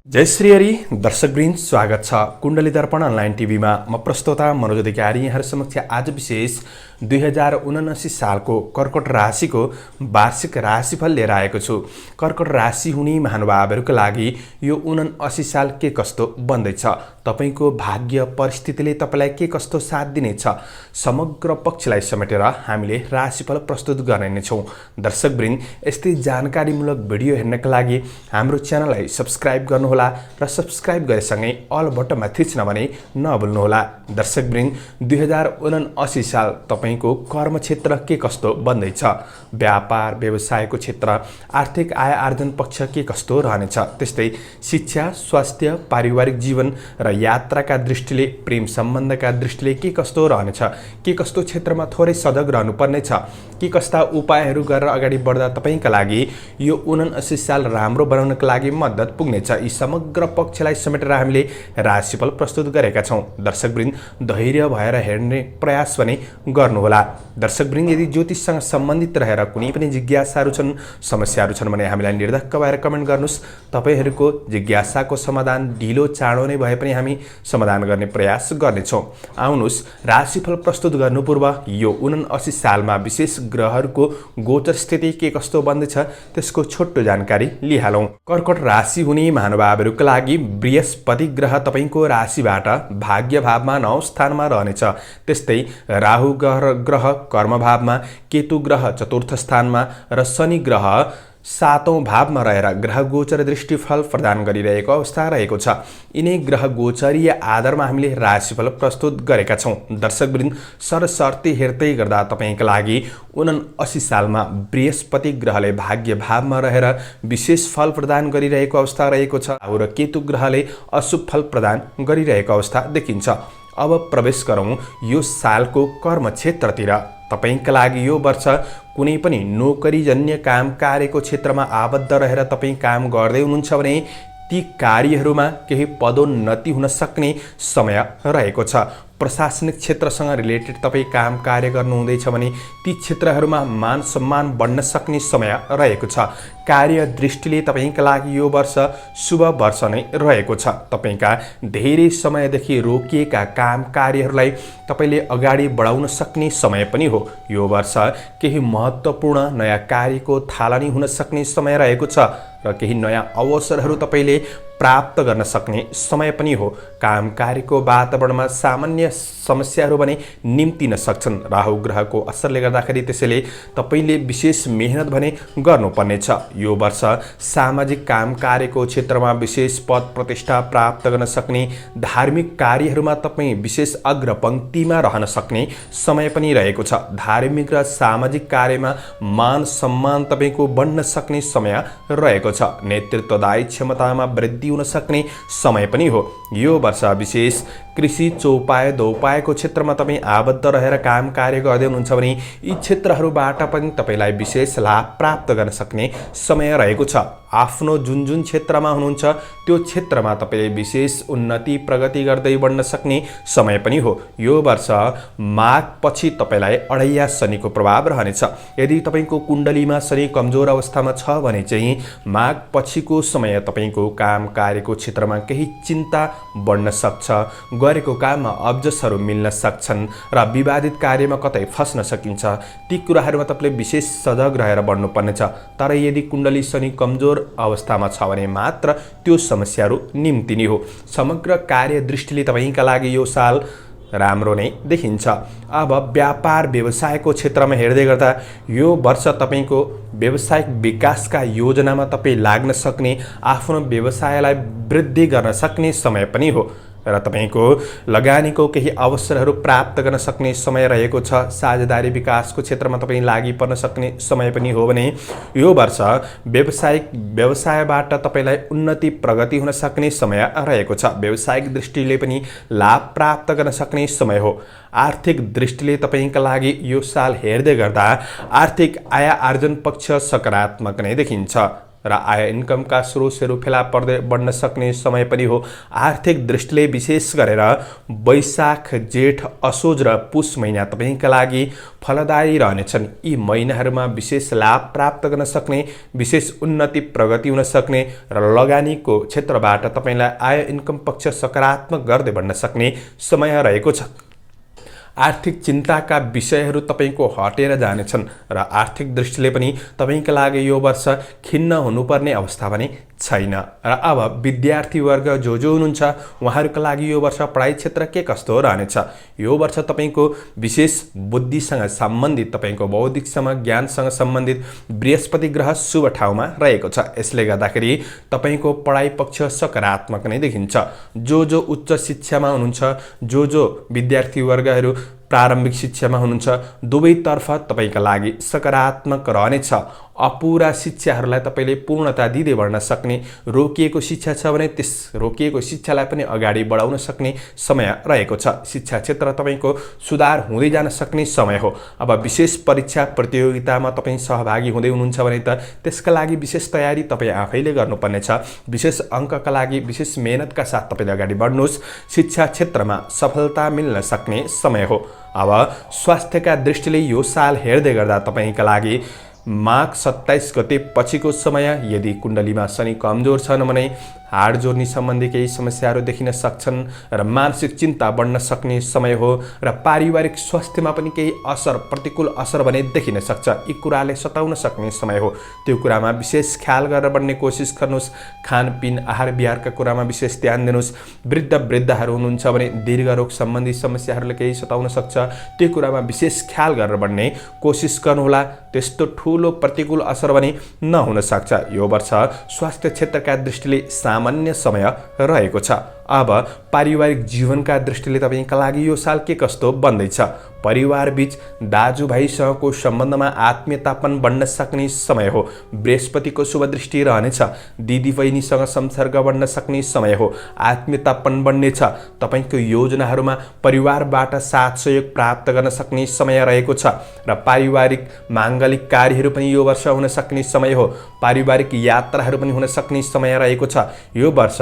जय श्री हरि दर्शकवृन्द, स्वागत छ कुण्डली दर्पण अनलाइन टिभीमा। म प्रस्तोता मनोज अधिकारी यहाँहरु समक्ष आज विशेष 2079 सालको कर्कट राशिको वार्षिक राशिफल लिएर आएको छु। कर्कट राशि हुने महानुभावहरुका लागि यो 79 साल के कस्तो बन्दैछ, तपाईको भाग्य परिस्थितिले तपाईलाई के कस्तो साथ दिनेछ, समग्र पक्षलाई समेटेर हामीले राशिफल प्रस्तुत गर्ने नै छौं। दर्शकवृन्द, यस्तै जानकारीमूलक भिडियो हेर्नका लागि हाम्रो च्यानललाई सब्स्क्राइब गर्नुहोला र सब्स्क्राइब गरेसँगै अल बटनमा थिच्न भने नभुल्नुहोला। दर्शकवृन्द, 2079 साल तपाईको कर्म क्षेत्र के कस्तो बन्दैछ, व्यापार व्यवसायको क्षेत्र, आर्थिक आय आर्जन पक्ष के कस्तो रहनेछ, त्यस्तै शिक्षा, स्वास्थ्य, पारिवारिक जीवन र यात्राका दृष्टिले, प्रेम सम्बन्धका दृष्टिले के कस्तो रहनेछ, के कस्तो क्षेत्रमा थोरै सजग रहनुपर्नेछ, के कस्ता उपायहरू गरेर अगाडि बढ्दा तपाईका लागि यो 79 साल राम्रो बनाउनका लागि मद्दत पुग्नेछ, यी समग्र पक्षलाई समेटेर हामीले राशिफल प्रस्तुत गरेका छौं। दर्शकवृन्द, धैर्य भएर हेर्ने प्रयास भने गर्नुहोला। दर्शकवृन्द, यदि ज्योतिषसँग सम्बन्धित रहेर कुनै पनि जिज्ञासाहरू छन्, समस्याहरू छन् भने हामीलाई निर्धक्क भएर कमेन्ट गर्नुस्। तपाईहरुको जिज्ञासाको समाधान ढिलो चाँडो नै भए पनि हामी समाधान गर्ने प्रयास गर्नेछौं। आउनुस्, राशिफल प्रस्तुत गर्नु पूर्व यो 79 सालमा विशेष ग्रहहरूको गोचर स्थिति के कस्तो बन्दैछ त्यसको छोटो जानकारी लिहालौं। कर्कट राशि हुने महानुभावहरुका लागि बृहस्पति ग्रह तपाईको राशिबाट भाग्य भावमा 9 स्थानमा रहनेछ। त्यस्तै राहु ग्रह कर्म भावमा, केतु ग्रह चतुर्थ स्थानमा र शनि ग्रह 7औं भावमा रहेर ग्रह गोचर दृष्टिफल प्रदान गरिरहेको अवस्था रहेको छ। यिनै ग्रह गोचरीय आधारमा हामीले राशिफल प्रस्तुत गरेका छौं। दर्शकवृन्द, सरसर्ती हेर्दै गर्दा तपाईका लागि 79 सालमा बृहस्पति ग्रहले भाग्य भावमा रहेर विशेष फल प्रदान गरिरहेको अवस्था रहेको छ र केतु ग्रहले अशुभ फल प्रदान गरिरहेको अवस्था देखिन्छ। अब प्रवेश गरौं यो सालको कर्म क्षेत्रतिर। तपाईका लागि यो वर्ष कुनै पनि नोकरीजन्य काम कार्यको क्षेत्रमा आबद्ध रहेर तपाई काम गर्दै हुनुहुन्छ भने ती कार्यहरूमा केही पदोन्नति हुन सक्ने समय रहेको छ। प्रशासनिक क्षेत्रसँग रिलेटेड तपाई काम कार्य गर्नु हुँदैछ भने ती क्षेत्रहरूमा मान सम्मान बढ्न सक्ने समय रहेको छ। कार्य दृष्टिले तपाईका लागि यो वर्ष शुभ वर्ष नै रहेको छ। तपाईका धेरै समयदेखि रोकिएका काम कार्यहरूलाई तपाईले अगाडि बढाउन सक्ने समय पनि हो। यो वर्ष केही महत्त्वपूर्ण नयाँ कार्यको थालनी हुन सक्ने समय रहेको छ र केही नयाँ अवसरहरू तपाईले प्राप्त गर्न सक्ने समय पनि हो। काम कार्यको वातावरणमा सामान्य समस्याहरू भने निम्तिन सक्छन् राहु ग्रहको असरले गर्दाखेरि, त्यसैले तपाईले विशेष मेहनत भने गर्नुपर्नेछ। यो वर्ष सामाजिक काम कार्यको क्षेत्रमा विशेष पद प्रतिष्ठा प्राप्त गर्न सक्ने, धार्मिक कार्यहरूमा तपाई विशेष अग्रपंक्तिमा रहन सक्ने समय पनि रहेको छ। धार्मिक र सामाजिक कार्यमा मान सम्मान तपाईको बढ्न सक्ने समय रहेको छ। नेतृत्वदायी क्षमतामा वृद्धि हुन सक्ने समय पनि हो। यो वर्ष विशेष कृषि, चौपाय, दौपायको क्षेत्रमा तपाई आबद्ध रहेर काम कार्य गर्दै हुनुहुन्छ भने यी क्षेत्रहरूबाट पनि तपाईलाई विशेष लाभ प्राप्त गर्न सक्ने समय रहेको छ। आफ्नो जुन क्षेत्रमा हुनुहुन्छ त्यो क्षेत्रमा तपाईले विशेष उन्नति प्रगति गर्दै बढ्न सक्ने समय पनि हो। यो वर्ष माघ पछि तपाईलाई अढैया शनिको प्रभाव रहनेछ। यदि तपाईको कुण्डलीमा शनि कमजोर अवस्थामा छ भने चाहिँ माघ पछिको समय तपाईको काम कार्यको क्षेत्रमा केही चिन्ता बढ्न सक्छ, गरेको काममा अब्जसहरू मिल्न सक्छन् र विवादित कार्यमा कतै फस्न सकिन्छ। ती कुराहरूमा तपाईले विशेष सजग रहेर बढ्नुपर्नेछ। तर यदि कुण्डली शनि कमजोर अवस्थामा छ भने मात्र त्यो समस्याहरू निम्तिने हो। समग्र कार्य दृष्टिले तपाईका लागि यो साल राम्रो नै देखिन्छ। अब व्यापार व्यवसायको क्षेत्रमा हेर्दै गर्दा यो वर्ष तपाईको व्यावसायिक विकासका योजनामा तपाई लाग्न सक्ने, आफ्नो व्यवसायलाई वृद्धि गर्न सक्ने समय पनि हो र तपाईको लगानीको केही अवसरहरू प्राप्त गर्न सक्ने समय रहेको छ। साझेदारी विकासको क्षेत्रमा तपाई लागि पर्न सक्ने समय पनि हो भने यो वर्ष व्यवसायबाट तपाईलाई उन्नति प्रगति हुन सक्ने समय रहेको छ। व्यावसायिक दृष्टिले पनि लाभ प्राप्त गर्न सक्ने समय हो। आर्थिक दृष्टिले तपाईका लागि यो साल हेर्दै गर्दा आर्थिक आय आर्जन पक्ष सकारात्मक नै देखिन्छ र आय इन्कमका स्रोतहरू फेला बढ्न सक्ने समय पनि हो। आर्थिक दृष्टिले विशेष गरेर वैशाख, जेठ, असोज र पुष महिना तपाईंका लागि फलदायी रहनेछन्। यी महिनाहरूमा विशेष लाभ प्राप्त गर्न सक्ने, विशेष उन्नति प्रगति हुन सक्ने र लगानीको क्षेत्रबाट तपाईंलाई आय इन्कम पक्ष सकारात्मक गर्दै बढ्न सक्ने समय रहेको छ। आर्थिक चिन्ताका विषयहरू तपाईंको हटेर जानेछन् र आर्थिक दृष्टिले पनि तपाईंका लागि यो वर्ष खिन्न हुनुपर्ने अवस्था पनि छैन। र अब विद्यार्थी वर्ग जो हुनुहुन्छ उहाँहरूका लागि यो वर्ष पढाइ क्षेत्र के कस्तो रहनेछ? यो वर्ष तपाईंको विशेष बुद्धिसँग सम्बन्धित, तपाईंको बौद्धिकसँग ज्ञानसँग सम्बन्धित बृहस्पति ग्रह शुभ ठाउँमा रहेको छ। यसले गर्दाखेरि तपाईंको पढाइ पक्ष सकारात्मक नै देखिन्छ। जो उच्च शिक्षामा हुनुहुन्छ, जो विद्यार्थी वर्गहरू प्रारम्भिक शिक्षामा हुनुहुन्छ, दुवैतर्फ तपाईंका लागि सकारात्मक रहनेछ। अपुरा शिक्षाहरूलाई तपाईले पूर्णता दिँदै बढ्न सक्ने, रोकिएको शिक्षा छ भने त्यस रोकिएको शिक्षालाई पनि अगाडि बढाउन सक्ने समय रहेको छ। शिक्षा क्षेत्र तपाईंको सुधार हुँदै जान सक्ने समय हो। अब विशेष परीक्षा प्रतियोगितामा तपाईं सहभागी हुँदै हुनुहुन्छ भने त त्यसका लागि विशेष तयारी तपाईं आफैले गर्नुपर्नेछ। विशेष अङ्कका लागि विशेष मेहनतका साथ तपाईले अगाडि बढ्नुहोस्। शिक्षा क्षेत्रमा सफलता मिल्न सक्ने समय हो। अब स्वास्थ्यका दृष्टिले यो साल हेर्दै गर्दा तपाईंका लागि माघ 27 गते पछिको समय यदि कुण्डलीमा शनि कमजोर छन् भने हाड जोर्नी सम्बन्धी केही समस्याहरू देखिन सक्छन् र मानसिक चिन्ता बढ्न सक्ने समय हो। र पारिवारिक स्वास्थ्यमा पनि केही प्रतिकूल असर भने देखिन सक्छ। यी कुराले सताउन सक्ने समय हो। त्यो कुरामा विशेष ख्याल गरेर बढ्ने कोसिस गर्नुहोस्। खानपिन, आहार विहारका कुरामा विशेष ध्यान दिनुहोस्। वृद्धहरू हुनुहुन्छ भने दीर्घरोग सम्बन्धी समस्याहरूले केही सताउन सक्छ। त्यो कुरामा विशेष ख्याल गरेर बढ्ने कोसिस गर्नुहोला। त्यस्तो ठूलो प्रतिकूल असर भने नहुन सक्छ। यो वर्ष स्वास्थ्य क्षेत्रका दृष्टिले सामान्य समय रहेको छ। अब पारिवारिक जीवनका दृष्टिले तपाईंका लागि यो साल के कस्तो बन्दैछ? परिवार बीच दाजुभाइसँगको सम्बन्धमा आत्मीयतापन बढ्न सक्ने समय हो। बृहस्पतिको शुभ दृष्टि रहनेछ। दिदी बहिनीसँग संसर्ग बढ्न सक्ने समय हो। आत्मीयतापन बढ्नेछ। तपाईंको योजनाहरूमा परिवारबाट साथ सहयोग प्राप्त गर्न सक्ने समय रहेको छ र पारिवारिक माङ्गलिक कार्यहरू पनि यो वर्ष हुन सक्ने समय हो। पारिवारिक यात्राहरू पनि हुन सक्ने समय रहेको छ। यो वर्ष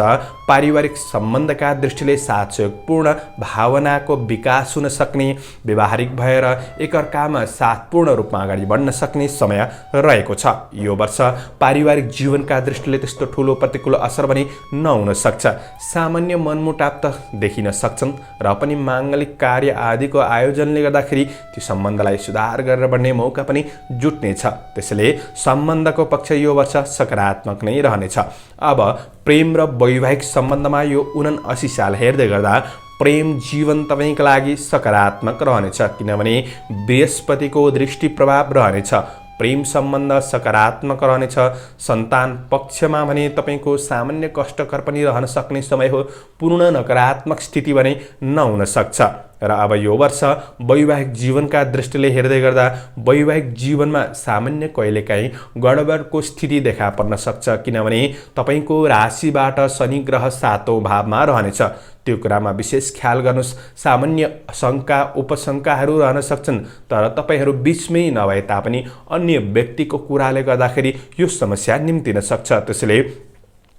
पारिवारिक सम्बन्धका दृष्टिले साथ सहयोगपूर्ण भावनाको विकास हुन सक्ने, व्यावहारिक भएर एकअर्कामा साथपूर्ण रूपमा अगाडि बढ्न सक्ने समय रहेको छ। यो वर्ष पारिवारिक जीवनका दृष्टिले त्यस्तो ठूलो प्रतिकूल असर पनि नहुन सक्छ। सामान्य मनमुटाव त देखिन सक्छन् र पनि माङ्गलिक कार्य आदिको आयोजनले गर्दाखेरि त्यो सम्बन्धलाई सुधार गरेर बढ्ने मौका पनि जुट्नेछ। त्यसैले सम्बन्धको पक्ष यो वर्ष सकारात्मक नै रहनेछ। अब प्रेम र वैवाहिक सम्बन्धमा यो 79 साल हेर्दै गर्दा प्रेम जीवन तपाईंका लागि सकारात्मक रहनेछ, किनभने बृहस्पतिको दृष्टि प्रभाव रहनेछ। प्रेम सम्बन्ध सकारात्मक रहनेछ। सन्तान पक्षमा भने तपाईंको सामान्य कष्टकर पनि रहन सक्ने समय हो। पूर्ण नकारात्मक स्थिति भने नहुन सक्छ। र अब यो वर्ष वैवाहिक जीवनका दृष्टिले हेर्दै गर्दा वैवाहिक जीवनमा सामान्य कहिलेकाहीँ गडबडको स्थिति देखा पर्न सक्छ, किनभने तपाईंको राशिबाट शनि ग्रह 7औं भावमा रहनेछ। त्यो कुरामा विशेष ख्याल गर्नुहोस्। सामान्य शङ्का उपशङ्काहरू रहन सक्छन्, तर तपाईहरू बीचमै नभए तापनि अन्य व्यक्तिको कुराले गर्दाखेरि यो समस्या निम्तिन सक्छ। त्यसैले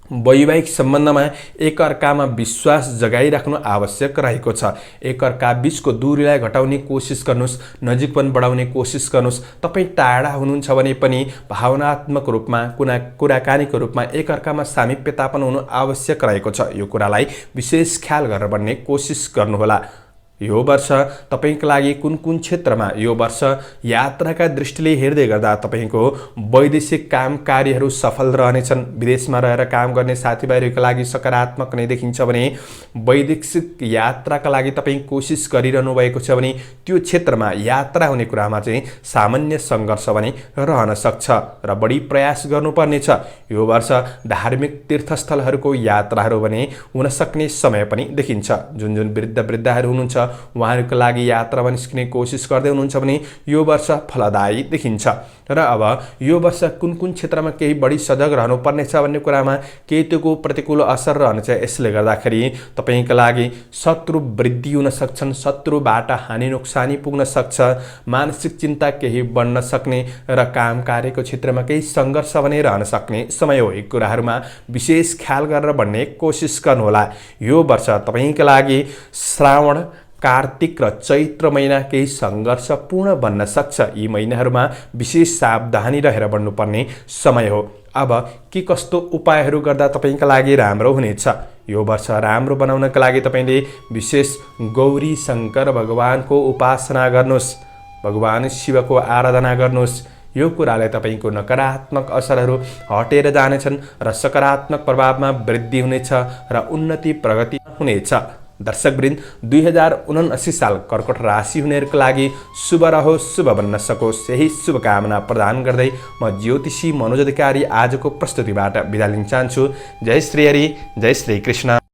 वैवाहिक सम्बन्धमा एकअर्कामा विश्वास जगाइराख्नु आवश्यक रहेको छ। एकअर्का बीचको दूरीलाई घटाउने कोसिस गर्नुहोस्। नजिकपन बढाउने कोसिस गर्नुहोस्। तपाईँ टाढा हुनुहुन्छ भने पनि भावनात्मक रूपमा कुराकानीको रूपमा एकअर्कामा सामिप्यतापन हुनु आवश्यक रहेको छ। यो कुरालाई विशेष ख्याल गरेर बढ्ने कोसिस गर्नुहोला। यो वर्ष तपाईंका लागि कुन क्षेत्रमा यो वर्ष यात्राका दृष्टिले हेर्दै गर्दा तपाईंको वैदेशिक काम कार्यहरू सफल रहनेछन्। विदेशमा रहेर काम गर्ने साथीभाइहरूको लागि सकारात्मक नै देखिन्छ भने वैदेशिक यात्राका लागि तपाईं कोसिस गरिरहनु भएको छ भने त्यो क्षेत्रमा यात्रा हुने कुरामा चाहिँ सामान्य सङ्घर्ष पनि रहन सक्छ र बढी प्रयास गर्नुपर्नेछ। यो वर्ष धार्मिक तीर्थस्थलहरूको यात्राहरू भने हुन सक्ने समय पनि देखिन्छ। जुन वृद्धहरू हुनुहुन्छ उहाँहरूको लागि यात्रामा निस्किने कोसिस गर्दै हुनुहुन्छ भने यो वर्ष फलदायी देखिन्छ। र अब यो वर्ष कुन कुन क्षेत्रमा केही बढी सजग रहनुपर्नेछ भन्ने कुरामा केतुको प्रतिकूल असर रहनेछ। यसले गर्दाखेरि तपाईँका लागि शत्रु वृद्धि हुन सक्छन्, शत्रुबाट हानि नोक्सानी पुग्न सक्छ, मानसिक चिन्ता केही बढ्न सक्ने र काम कार्यको क्षेत्रमा केही सङ्घर्ष भने रहन सक्ने समय हो। यी कुराहरूमा विशेष ख्याल गरेर बढ्ने कोसिस गर्नुहोला। यो वर्ष तपाईँका लागि श्रावण, कार्तिक र चैत्र महिना केही सङ्घर्षपूर्ण बन्न सक्छ। यी महिनाहरूमा विशेष सावधानी रहेर बढ्नुपर्ने समय हो। अब के कस्तो उपायहरू गर्दा तपाईँका लागि राम्रो हुनेछ? यो वर्ष राम्रो बनाउनका लागि तपाईँले विशेष गौरी शङ्कर भगवानको उपासना गर्नुहोस्, भगवान शिवको आराधना गर्नुहोस्। यो कुराले तपाईँको नकारात्मक असरहरू हटेर जानेछन् र सकारात्मक प्रभावमा वृद्धि हुनेछ र उन्नति प्रगति हुनेछ। दर्शकवृन्द, 2079 साल कर्कट राशि हुनेहरूको लागि शुभ रहोस्, शुभ बन्न सकोस्, यही शुभकामना प्रदान गर्दै म ज्योतिषी मनोज अधिकारी आजको प्रस्तुतिबाट बिदा लिन चाहन्छु। जय श्री हरि, जय श्री कृष्ण।